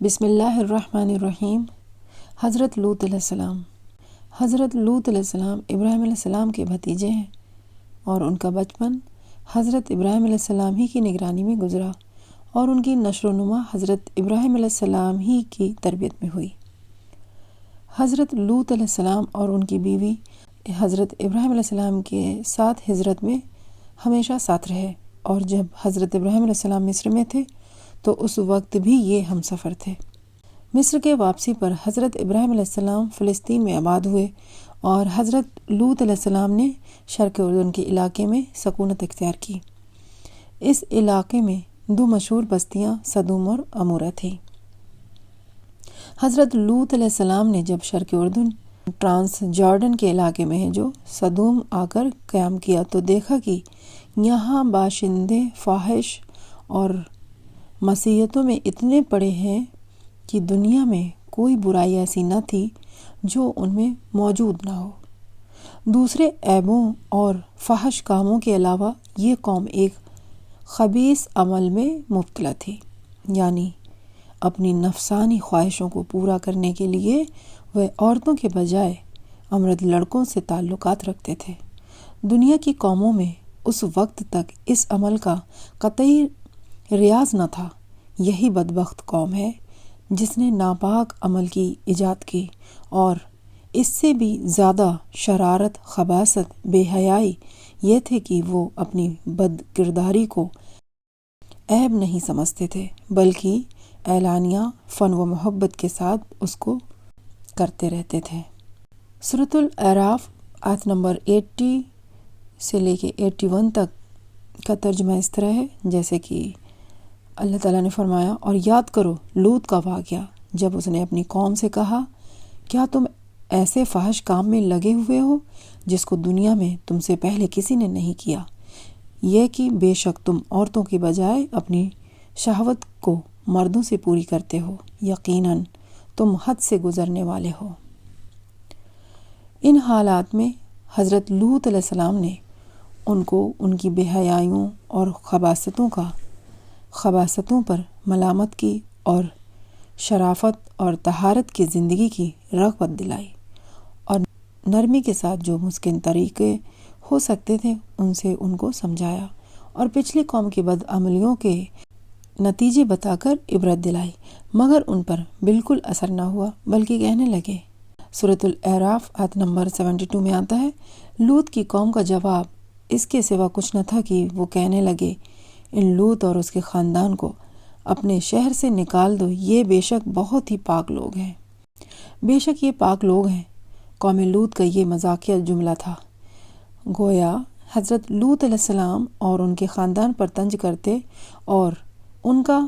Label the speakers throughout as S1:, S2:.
S1: بسم اللہ الرحمن الرحیم۔ حضرت لوط علیہ السلام۔ حضرت لوط علیہ السلام ابراہیم علیہ السلام کے بھتیجے ہیں اور ان کا بچپن حضرت ابراہیم علیہ السلام ہی کی نگرانی میں گزرا اور ان کی نشو و نما حضرت ابراہیم علیہ السلام ہی کی تربیت میں ہوئی۔ حضرت لوط علیہ السلام اور ان کی بیوی حضرت ابراہیم علیہ السلام کے ساتھ ہجرت میں ہمیشہ ساتھ رہے، اور جب حضرت ابراہیم علیہ السلام مصر میں تھے تو اس وقت بھی یہ ہم سفر تھے۔ مصر کے واپسی پر حضرت ابراہیم علیہ السلام فلسطین میں آباد ہوئے اور حضرت لوط علیہ السلام نے شرق اردن کے علاقے میں سکونت اختیار کی۔ اس علاقے میں دو مشہور بستیاں سدوم اور عمورہ تھیں۔ حضرت لوط علیہ السلام نے جب شرق اردن ٹرانس جارڈن کے علاقے میں ہے جو سدوم آ کر قیام کیا تو دیکھا کہ یہاں باشندے فاحش اور معصیتوں میں اتنے پڑے ہیں کہ دنیا میں کوئی برائی ایسی نہ تھی جو ان میں موجود نہ ہو۔ دوسرے عیبوں اور فحش کاموں کے علاوہ یہ قوم ایک خبیث عمل میں مبتلا تھی، یعنی اپنی نفسانی خواہشوں کو پورا کرنے کے لیے وہ عورتوں کے بجائے امرد لڑکوں سے تعلقات رکھتے تھے۔ دنیا کی قوموں میں اس وقت تک اس عمل کا قطعی ریاض نہ تھا۔ یہی بدبخت قوم ہے جس نے ناپاک عمل کی ایجاد کی، اور اس سے بھی زیادہ شرارت، خباثت، بے حیائی یہ تھے کہ وہ اپنی بد کرداری کو عیب نہیں سمجھتے تھے، بلکہ اعلانیہ فن و محبت کے ساتھ اس کو کرتے رہتے تھے۔ سورۃ الاعراف آیت نمبر 80 سے لے کے 81 تک کا ترجمہ اس طرح ہے جیسے کہ اللہ تعالیٰ نے فرمایا، اور یاد کرو لوط کا واقعہ جب اس نے اپنی قوم سے کہا، کیا تم ایسے فحش کام میں لگے ہوئے ہو جس کو دنیا میں تم سے پہلے کسی نے نہیں کیا، یہ کہ بے شک تم عورتوں کی بجائے اپنی شہوت کو مردوں سے پوری کرتے ہو، یقیناً تم حد سے گزرنے والے ہو۔ ان حالات میں حضرت لوط علیہ السلام نے ان کو ان کی بے حیائیوں اور خباثتوں پر ملامت کی اور شرافت اور طہارت کی زندگی کی رغبت دلائی، اور نرمی کے ساتھ جو ممکن طریقے ہو سکتے تھے ان سے ان کو سمجھایا، اور پچھلی قوم کی بدعملیوں کے نتیجے بتا کر عبرت دلائی، مگر ان پر بالکل اثر نہ ہوا، بلکہ کہنے لگے۔ سورۃ الاعراف آیت نمبر 72 میں آتا ہے، لوط کی قوم کا جواب اس کے سوا کچھ نہ تھا کہ وہ کہنے لگے، ان لوط اور اس کے خاندان کو اپنے شہر سے نکال دو، یہ بے شک بہت ہی پاک لوگ ہیں۔ بے شک یہ پاک لوگ ہیں۔ قوم لوط کا یہ مزاحیہ جملہ تھا، گویا حضرت لوط علیہ السلام اور ان کے خاندان پر طنز کرتے اور ان کا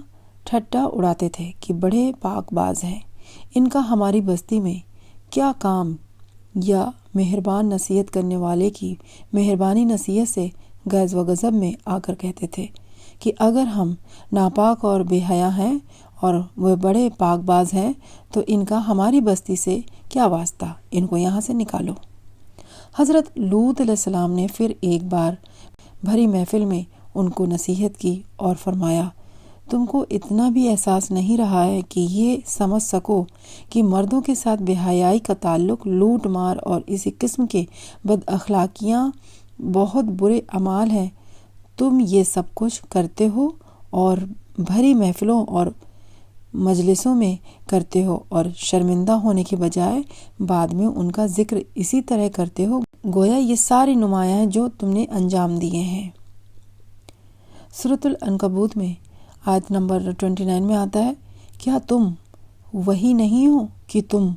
S1: ٹھٹا اڑاتے تھے کہ بڑے پاک باز ہیں، ان کا ہماری بستی میں کیا کام، یا مہربان نصیحت کرنے والے کی مہربانی نصیحت سے غیظ و غضب میں آ کر کہتے تھے کہ اگر ہم ناپاک اور بے حیا ہیں اور وہ بڑے پاک باز ہیں تو ان کا ہماری بستی سے کیا واسطہ، ان کو یہاں سے نکالو۔ حضرت لوط علیہ السلام نے پھر ایک بار بھری محفل میں ان کو نصیحت کی اور فرمایا، تم کو اتنا بھی احساس نہیں رہا ہے کہ یہ سمجھ سکو کہ مردوں کے ساتھ بے حیائی کا تعلق، لوٹ مار اور اسی قسم کے بد اخلاقیاں بہت برے اعمال ہیں۔ تم یہ سب کچھ کرتے ہو اور بھری محفلوں اور مجلسوں میں کرتے ہو، اور شرمندہ ہونے کے بجائے بعد میں ان کا ذکر اسی طرح کرتے ہو گویا یہ ساری نمایاں ہیں جو تم نے انجام دیے ہیں۔ سورۃ العنکبوت میں آیت نمبر 29 میں آتا ہے، کیا تم وہی نہیں ہو کہ تم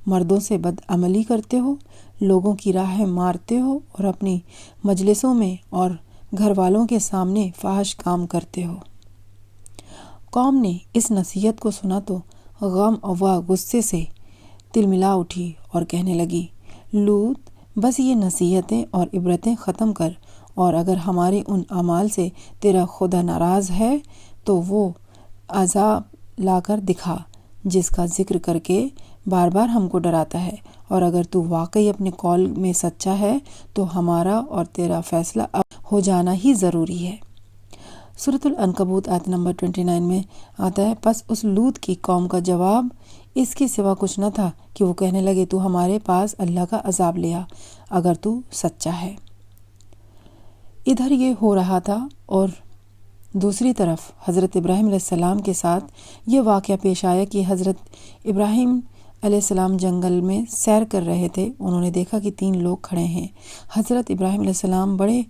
S1: مردوں سے بدعملی کرتے ہو، لوگوں کی راہیں مارتے ہو اور اپنی مجلسوں میں اور گھر والوں کے سامنے فحش کام کرتے ہو۔ قوم نے اس نصیحت کو سنا تو غم و غصے سے تلملا اٹھی اور کہنے لگی، لوط بس یہ نصیحتیں اور عبرتیں ختم کر، اور اگر ہمارے ان اعمال سے تیرا خدا ناراض ہے تو وہ عذاب لا کر دکھا جس کا ذکر کر کے بار بار ہم کو ڈراتا ہے، اور اگر تو واقعی اپنے قول میں سچا ہے تو ہمارا اور تیرا فیصلہ اب ہو جانا ہی ضروری ہے۔ سورۃ العنکبوت آیت نمبر 29 میں آتا ہے، پس اس لوط کی قوم کا جواب اس کے سوا کچھ نہ تھا کہ وہ کہنے لگے تو ہمارے پاس اللہ کا عذاب لے آ اگر تو سچا ہے۔ ادھر یہ ہو رہا تھا اور دوسری طرف حضرت ابراہیم علیہ السلام کے ساتھ یہ واقعہ پیش آیا کہ حضرت ابراہیم علیہ السلام جنگل میں سیر کر رہے تھے۔ انہوں نے دیکھا کہ 3 لوگ کھڑے ہیں۔ حضرت ابراہیم علیہ السلام بڑے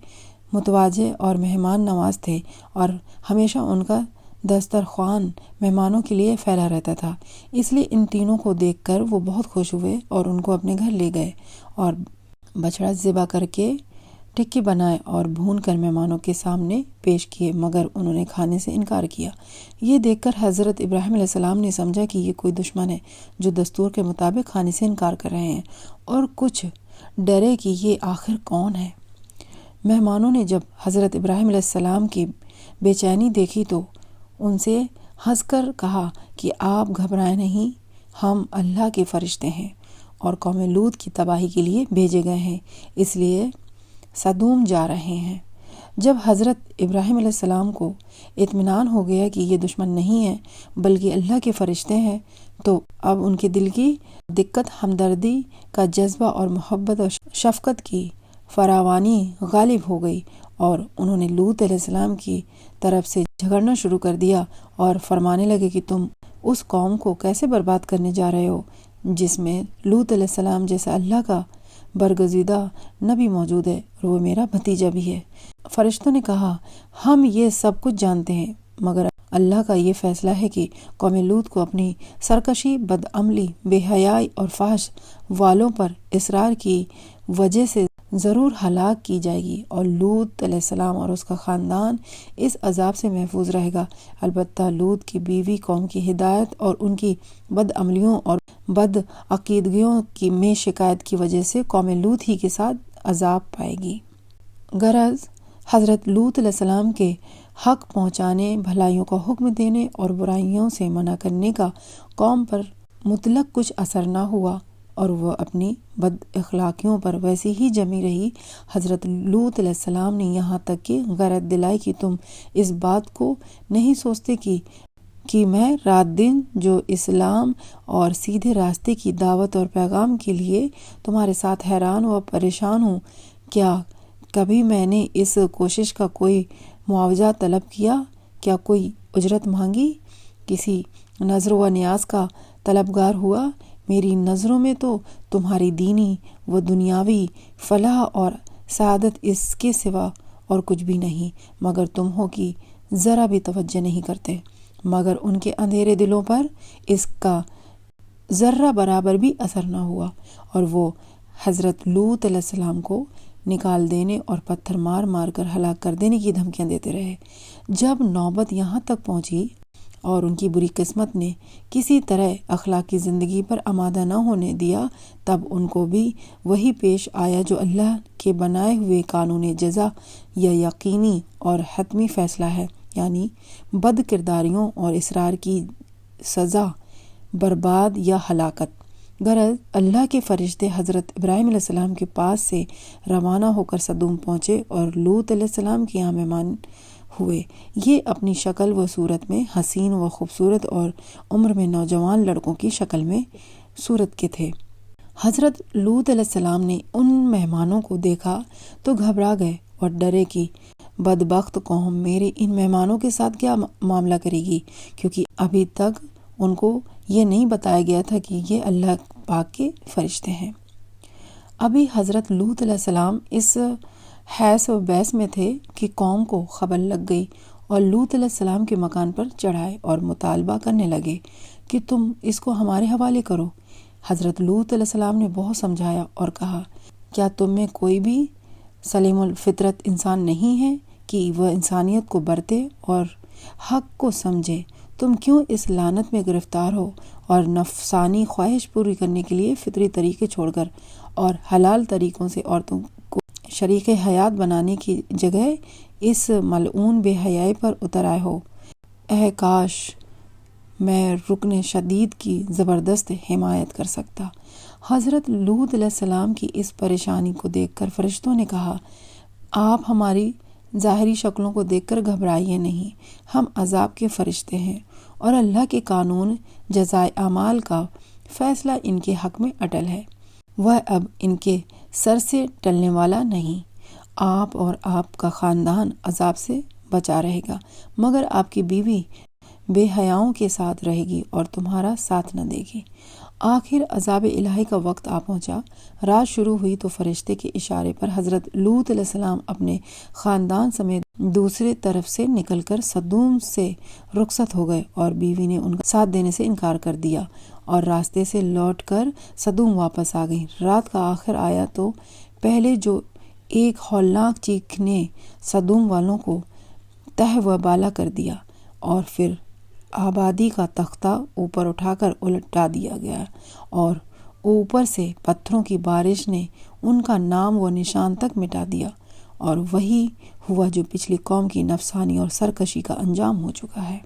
S1: متواضع اور مہمان نواز تھے اور ہمیشہ ان کا دسترخوان مہمانوں کے لیے پھیلا رہتا تھا، اس لیے ان تینوں کو دیکھ کر وہ بہت خوش ہوئے اور ان کو اپنے گھر لے گئے اور بچڑا ذبح کر کے ٹکے بنائے اور بھون کر مہمانوں کے سامنے پیش کیے، مگر انہوں نے کھانے سے انکار کیا۔ یہ دیکھ کر حضرت ابراہیم علیہ السلام نے سمجھا کہ یہ کوئی دشمن ہے جو دستور کے مطابق کھانے سے انکار کر رہے ہیں، اور کچھ ڈرے کہ یہ آخر کون ہے۔ مہمانوں نے جب حضرت ابراہیم علیہ السلام کی بے چینی دیکھی تو ان سے ہنس کر کہا کہ آپ گھبرائیں نہیں، ہم اللہ کے فرشتے ہیں اور قوم لوط کی تباہی کے لیے بھیجے گئے ہیں، اس لیے سدوم جا رہے ہیں۔ جب حضرت ابراہیم علیہ السلام کو اطمینان ہو گیا کہ یہ دشمن نہیں ہے بلکہ اللہ کے فرشتے ہیں، تو اب ان کے دل کی دقت ہمدردی کا جذبہ اور محبت اور شفقت کی فراوانی غالب ہو گئی، اور انہوں نے لوط علیہ السلام کی طرف سے جھگڑنا شروع کر دیا اور فرمانے لگے کہ تم اس قوم کو کیسے برباد کرنے جا رہے ہو جس میں لوط علیہ السلام جیسا اللہ کا برگزیدہ نبی موجود ہے اور وہ میرا بھتیجا بھی ہے۔ فرشتوں نے کہا، ہم یہ سب کچھ جانتے ہیں، مگر اللہ کا یہ فیصلہ ہے کہ قوم لوط کو اپنی سرکشی، بدعملی، بے حیائی اور فحش والوں پر اصرار کی وجہ سے ضرور ہلاک کی جائے گی، اور لوط علیہ السلام اور اس کا خاندان اس عذاب سے محفوظ رہے گا۔ البتہ لوط کی بیوی قوم کی ہدایت اور ان کی بدعملیوں اور بدعقیدگیوں میں شکایت کی وجہ سے قوم لوط ہی کے ساتھ عذاب پائے گی۔ غرض حضرت لوط علیہ السلام کے حق پہنچانے، بھلائیوں کا حکم دینے اور برائیوں سے منع کرنے کا قوم پر مطلق کچھ اثر نہ ہوا اور وہ اپنی بد اخلاقیوں پر ویسی ہی جمی رہی۔ حضرت لوط علیہ السلام نے یہاں تک کہ غیرت دلائی کہ تم اس بات کو نہیں سوچتے کہ میں رات دن جو اسلام اور سیدھے راستے کی دعوت اور پیغام کے لیے تمہارے ساتھ حیران و پریشان ہوں، کیا کبھی میں نے اس کوشش کا کوئی معاوضہ طلب کیا؟ کیا کوئی اجرت مانگی؟ کسی نظر و نیاز کا طلبگار ہوا؟ میری نظروں میں تو تمہاری دینی و دنیاوی فلاح اور سعادت اس کے سوا اور کچھ بھی نہیں، مگر تم ہو کہ ذرا بھی توجہ نہیں کرتے، مگر ان کے اندھیرے دلوں پر اس کا ذرہ برابر بھی اثر نہ ہوا، اور وہ حضرت لوط علیہ السلام کو نکال دینے اور پتھر مار مار کر ہلاک کر دینے کی دھمکیاں دیتے رہے۔ جب نوبت یہاں تک پہنچی اور ان کی بری قسمت نے کسی طرح اخلاقی زندگی پر آمادہ نہ ہونے دیا، تب ان کو بھی وہی پیش آیا جو اللہ کے بنائے ہوئے قانون جزا یا یقینی اور حتمی فیصلہ ہے، یعنی بد کرداریوں اور اصرار کی سزا، برباد یا ہلاکت۔ غرض اللہ کے فرشتے حضرت ابراہیم علیہ السلام کے پاس سے روانہ ہو کر سدوم پہنچے اور لوط علیہ السلام کے یہاں مہمان ہوئے۔ یہ اپنی شکل و صورت میں حسین و خوبصورت اور عمر میں نوجوان لڑکوں کی شکل میں صورت کے تھے۔ حضرت لوط علیہ السلام نے ان مہمانوں کو دیکھا تو گھبرا گئے اور ڈرے کہ بدبخت قوم میرے ان مہمانوں کے ساتھ کیا معاملہ کرے گی، کیونکہ ابھی تک ان کو یہ نہیں بتایا گیا تھا کہ یہ اللہ پاک کے فرشتے ہیں۔ ابھی حضرت لوط علیہ السلام اس حیث و بیس میں تھے کہ قوم کو خبر لگ گئی اور لوط علیہ السلام کے مکان پر چڑھائے اور مطالبہ کرنے لگے کہ تم اس کو ہمارے حوالے کرو۔ حضرت لوط علیہ السلام نے بہت سمجھایا اور کہا، کیا تم میں کوئی بھی سلیم الفطرت انسان نہیں ہے کہ وہ انسانیت کو برتے اور حق کو سمجھے؟ تم کیوں اس لعنت میں گرفتار ہو اور نفسانی خواہش پوری کرنے کے لیے فطری طریقے چھوڑ کر اور حلال طریقوں سے عورتوں کو شریک حیات بنانے کی جگہ اس ملعون بے حیائی پر اتر آئے ہو؟ اے کاش میں رکن شدید کی زبردست حمایت کر سکتا۔ حضرت لوط علیہ السلام کی اس پریشانی کو دیکھ کر فرشتوں نے کہا، آپ ہماری ظاہری شکلوں کو دیکھ کر گھبرائیے نہیں، ہم عذاب کے فرشتے ہیں، اور اللہ کے قانون جزائے اعمال کا فیصلہ ان کے حق میں اٹل ہے، وہ اب ان کے سر سے ٹلنے والا نہیں۔ آپ اور آپ کا خاندان عذاب سے بچا رہے گا، مگر آپ کی بیوی بے حیاؤں کے ساتھ رہے گی اور تمہارا ساتھ نہ دے گی۔ آخر عذاب الہی کا وقت آ پہنچا، رات شروع ہوئی تو فرشتے کے اشارے پر حضرت لوط علیہ السلام اپنے خاندان سمیت دوسرے طرف سے نکل کر سدوم سے رخصت ہو گئے، اور بیوی نے ان کا ساتھ دینے سے انکار کر دیا اور راستے سے لوٹ کر سدوم واپس آ گئی۔ رات کا آخر آیا تو پہلے جو ایک ہولناک چیخ نے سدوم والوں کو تہ و بالا کر دیا، اور پھر آبادی کا تختہ اوپر اٹھا کر الٹا دیا گیا، اور اوپر سے پتھروں کی بارش نے ان کا نام و نشان تک مٹا دیا، اور وہی ہوا جو پچھلی قوم کی نفسانی اور سرکشی کا انجام ہو چکا ہے۔